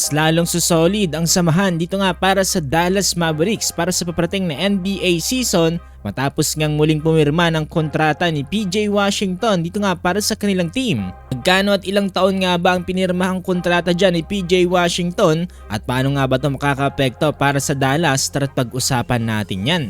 mas lalong susolid ang samahan dito nga para sa Dallas Mavericks para sa paparating na NBA season matapos ngang muling pumirma ng kontrata ni PJ Washington dito nga para sa kanilang team. Magkano at ilang taon nga ba ang pinirmahang kontrata dyan ni PJ Washington at paano nga ba ito makaka-apekto para sa Dallas? Tara't pag-usapan natin yan.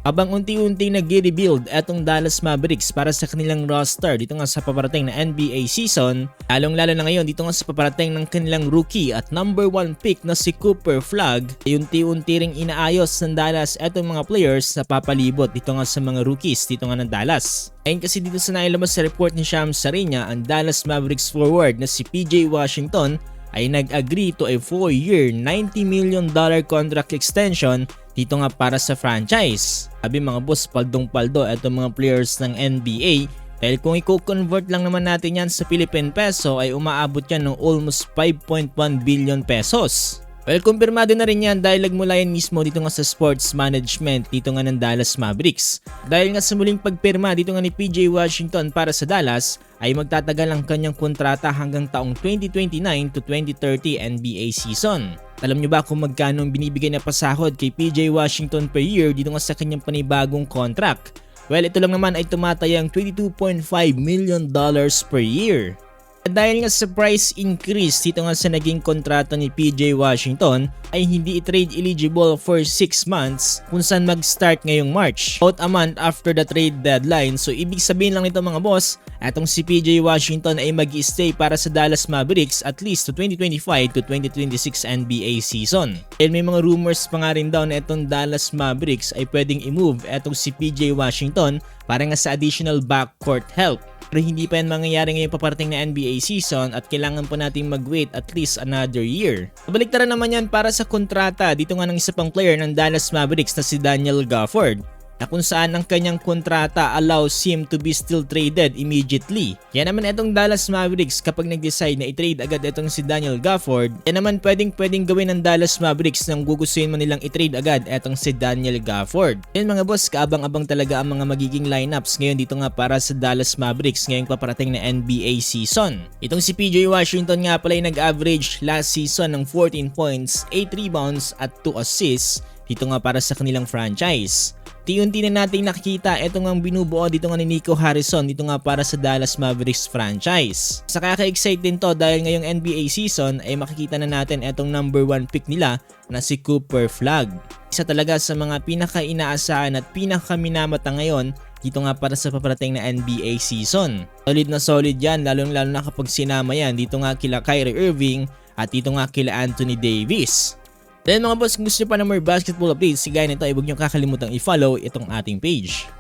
Habang unti-unti nag-rebuild etong Dallas Mavericks para sa kanilang roster dito nga sa paparating na NBA season, lalong-lalo na ngayon dito nga sa paparating ng kanilang rookie at number 1 pick na si Cooper Flagg, ay unti-unti ring inaayos ng Dallas etong mga players na papalibot dito nga sa mga rookies dito nga ng Dallas. Ayun kasi dito sa nailabas sa report ni Shams Charania, ang Dallas Mavericks forward na si PJ Washington ay nag-agree to a 4-year $90 million contract extension dito nga para sa franchise. Sabi mga boss, paldong-paldo itong mga players ng NBA dahil kung i-convert lang naman natin yan sa Philippine peso ay umaabot yan ng almost 5.1 billion pesos. Well, kumpirmado na rin yan dahil nagmula yan mismo dito nga sa sports management dito nga ng Dallas Mavericks. Dahil nga sa muling pagpirma dito nga ni PJ Washington para sa Dallas ay magtatagal ang kanyang kontrata hanggang taong 2029 to 2030 NBA season. Alam nyo ba kung magkano ang binibigay na pasahod kay PJ Washington per year dito nga sa kanyang panibagong contract? Well, ito lang naman ay tumatayang $22.5 million per year. Dahil nga sa price increase dito nga sa naging kontrata ni PJ Washington ay hindi i-trade eligible for 6 months kung saan mag-start ngayong March, about a month after the trade deadline. So ibig sabihin lang nito mga boss, etong si PJ Washington ay mag-i-stay para sa Dallas Mavericks at least to 2025 to 2026 NBA season. Dahil may mga rumors pa nga rin daw na itong Dallas Mavericks ay pwedeng i-move etong si PJ Washington para nga sa additional backcourt help. Pero hindi pa yan mangyayari ngayong paparating na NBA season at kailangan pa natin mag-wait at least another year. Kabaliktaran naman yan para sa kontrata dito nga ng isa pang player ng Dallas Mavericks na si Daniel Gafford, na kung saan ang kanyang kontrata allows him to be still traded immediately. Kaya naman itong Dallas Mavericks kapag nag-decide na i-trade agad itong si Daniel Gafford, kaya naman pwedeng gawin ng Dallas Mavericks nang gugustuhin mo nilang i-trade agad itong si Daniel Gafford. Yan mga boss, kaabang-abang talaga ang mga magiging lineups ngayon dito nga para sa Dallas Mavericks ngayong paparating na NBA season. Itong si PJ Washington nga pala ay nag-average last season ng 14 points, 8 rebounds at 2 assists dito nga para sa kanilang franchise. Unti-unti na natin nakikita itong ang binubuo dito nga ni Nico Harrison dito nga para sa Dallas Mavericks franchise. Sa kaka-excite din to dahil ngayong NBA season ay makikita na natin itong number 1 pick nila na si Cooper Flagg. Isa talaga sa mga pinaka-inaasahan at pinaka-minamata ngayon dito nga para sa paparating na NBA season. Solid na solid yan lalong-lalo na kapag sinama yan dito nga kila Kyrie Irving at dito nga kila Anthony Davis. Then mga boss, kung gusto nyo pa ng more basketball updates, sigaya nito ay huwag nyo kakalimutang i-follow itong ating page.